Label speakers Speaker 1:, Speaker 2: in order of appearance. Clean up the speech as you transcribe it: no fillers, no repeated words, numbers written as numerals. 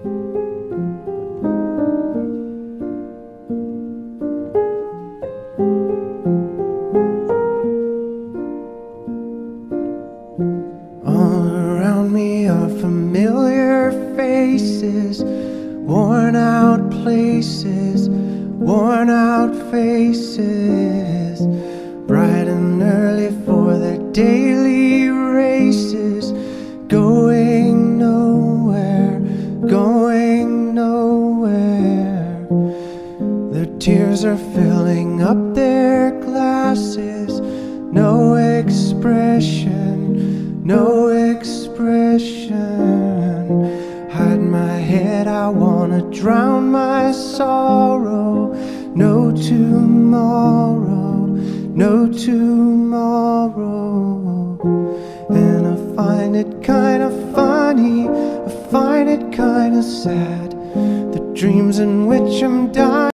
Speaker 1: All around me are familiar faces, worn out places, worn out faces, bright and early for their daily races, going nowhere, going nowhere. Their tears are filling up their glasses, no expression, no expression. Hide my head, I wanna drown my sorrow. No tomorrow, no tomorrow. And I find it kinda funny, I find it kinda sad, the dreams in which I'm dying.